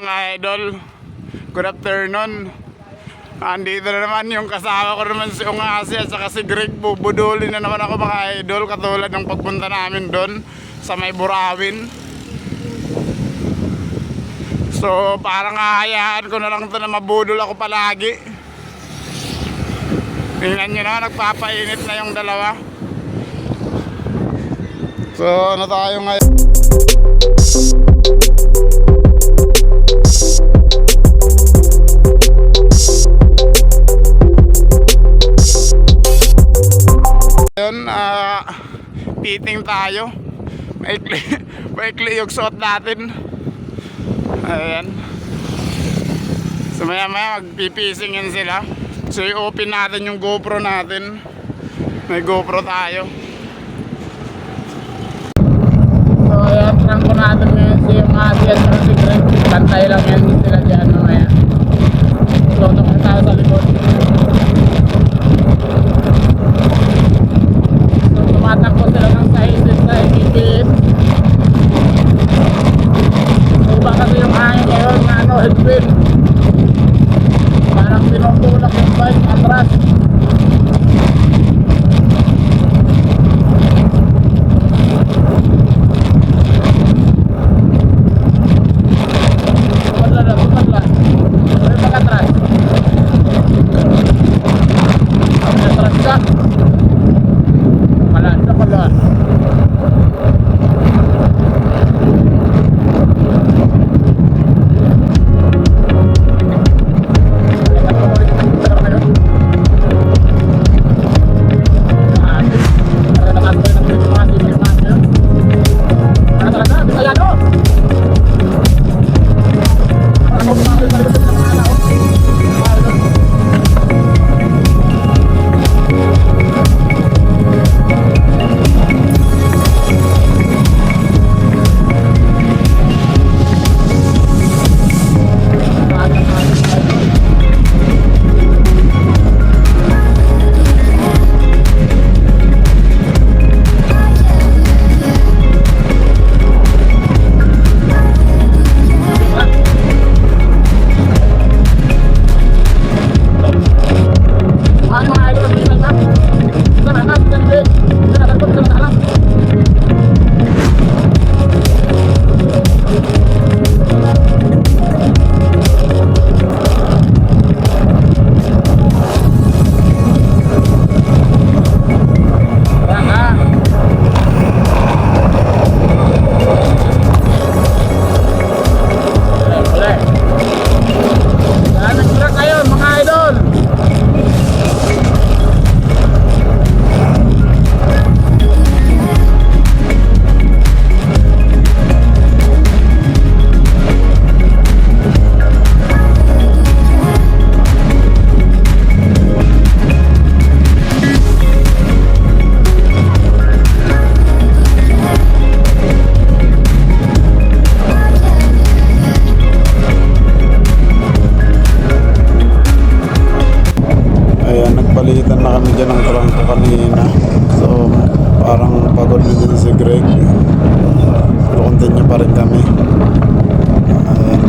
Mga idol, good afternoon. Andito na naman yung kasama ko naman si Ungasi at saka si Greg. Bubudulin na naman ako mga idol, katulad ng pagpunta namin doon sa may Burawin. So parang hahayaan ko na lang ito na mabudol ako palagi. Tingnan nyo na, nagpapainit na yung dalawa. So ano tayo ngayon? Fitting tayo. Maikli yung suot natin. Ayan. So maya maya magpipisingin sila. So i-open natin yung GoPro natin. May GoPro tayo. So ayan, trangko natin ngayon si Ungasi at si Greg. Pantay lang yan sila dyan mamaya. So naman tayo sa likod. Tumatakbo sila ng sizes na ipipilit. Iba kasi yung hangin ngayon na headwind. Parang pinutulak yung bike atras. Tumadla. Pero pag-atras. Pag-atras ka. Pala. Palitan na kami dyan ng trangko kanina. So parang pagod na dyan si Greg. So continue pa rin kami. Ayan.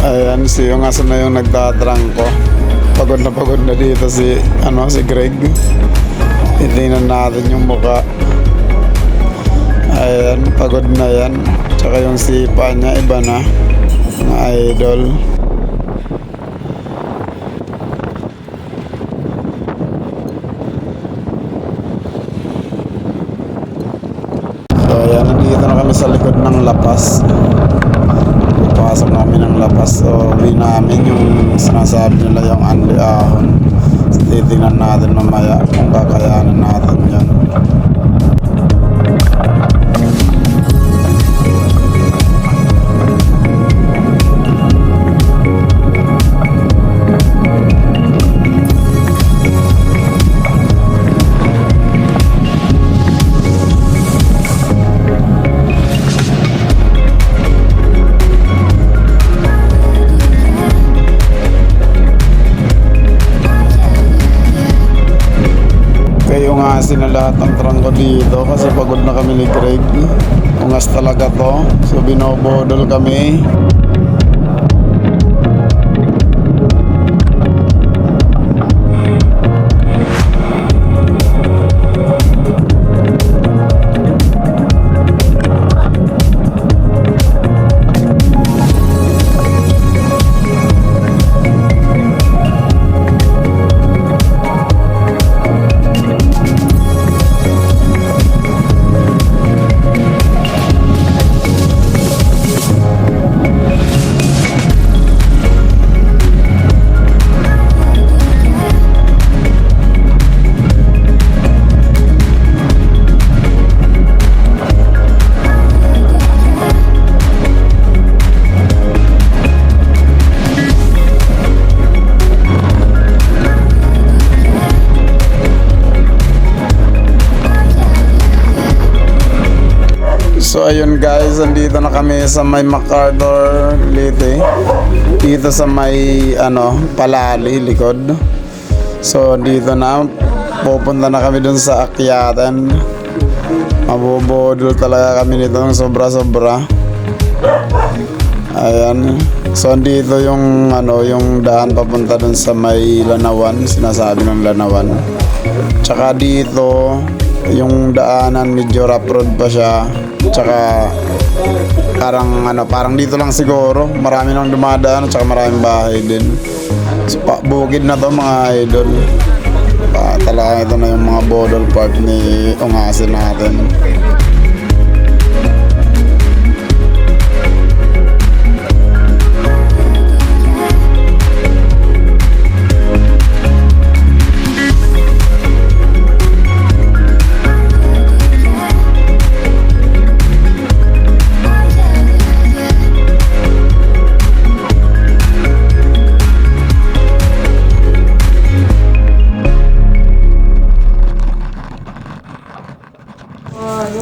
Ayan, si Ungasi na yung nagtatrangko. Pagod na dito si Greg. Titingnan natin yung mukha. Ayan, pagod na yan. Tsaka yung sipa niya iba na, mga idol. So ayan, nandito na kami sa likod ng lapas. Pasok namin ng lapas. So uwi namin yung sinasabi nila yung Anli Ahon. titingnan natin mamaya kung kakayanan natin yan. Ungasin na lahat ng trangko dito kasi pagod na kami ni Craig. Ungas talaga to, so binobodol kami. So ayun guys, andito na kami sa may MacArthur Leyte. Dito sa may Palali likod. So dito na, pupunta na kami dun sa akyatan. Mabobodol talaga kami nito ng sobra-sobra. Ayan. So andito yung yung daan papunta dun sa may Lanawan, sinasabi ng Lanawan. Tsaka dito yung daanan medyo rough road pa siya. Tsaka parang dito lang siguro, marami nang dumadaan, tsaka maraming bahay din. So, bukid na to mga idol. Talaga ito na yung mga bodol part ni Ungasin natin.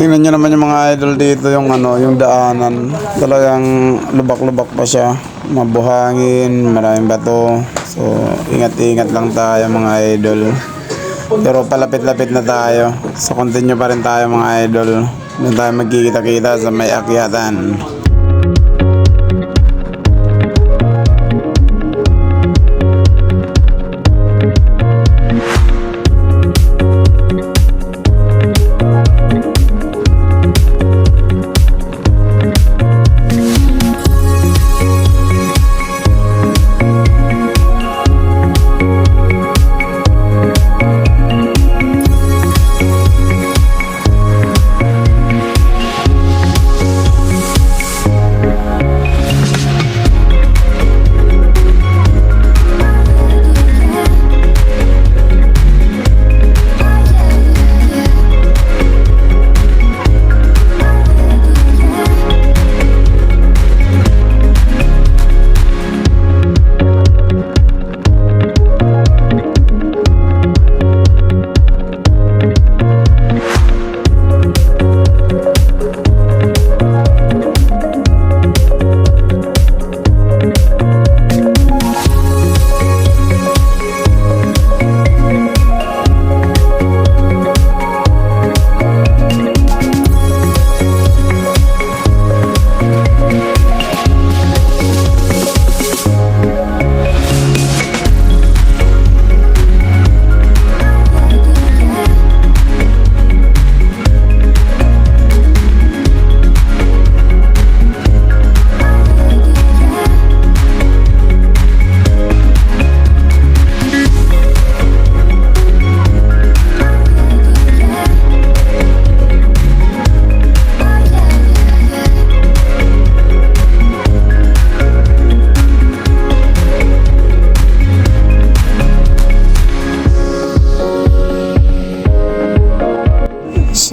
Tingnan nyo naman yung mga idol dito, yung yung daanan. Talagang lubak-lubak pa siya. Mabuhangin, maraming bato. So, ingat-ingat lang tayo mga idol. Pero palapit-lapit na tayo. So, continue pa rin tayo mga idol. Doon tayo magkikita-kita sa may akyatan.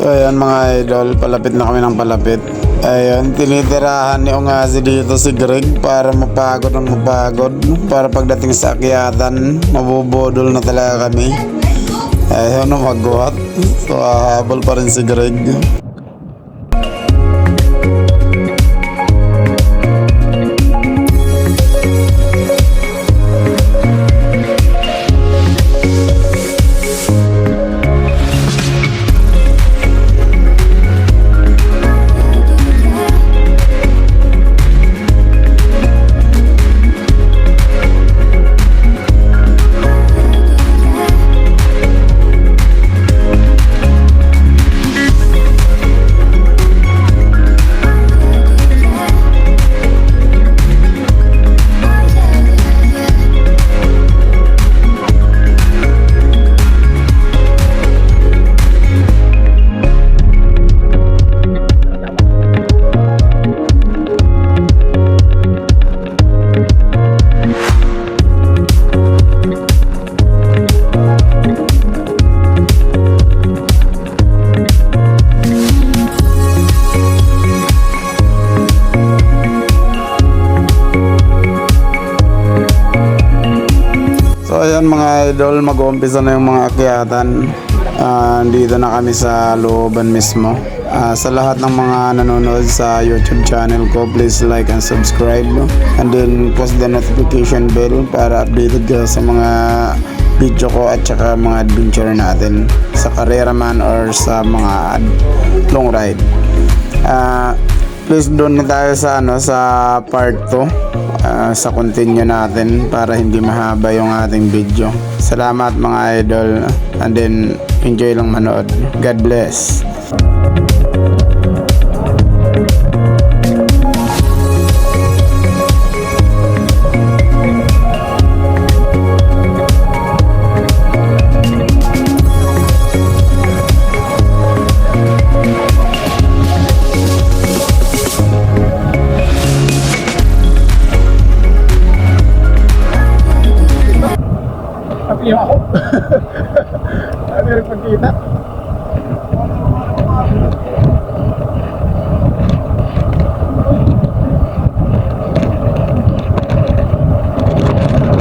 So ayan mga idol, palapit na kami ng palapit. Ayun, tinitirahan ni Ongasi dito si Greg para mapagod ng mapagod. Para pagdating sa akyatan, mabubudol na talaga kami. Ayun, magbuhat. So hahabol pa rin si Greg. So ayan mga idol, mag-uumpisa na yung mga akyatan. Dito na kami sa looban mismo. Sa lahat ng mga nanonood sa YouTube channel ko, please like and subscribe. And then post the notification bell para updated ka sa mga video ko at saka mga adventure natin sa karera man or sa mga long ride. Please doon na tayo sa sa part 2, sa continue natin para hindi mahaba yung ating video. Salamat mga idol, and then enjoy lang manood. God bless. Tapi ako. Ano yung pagkita?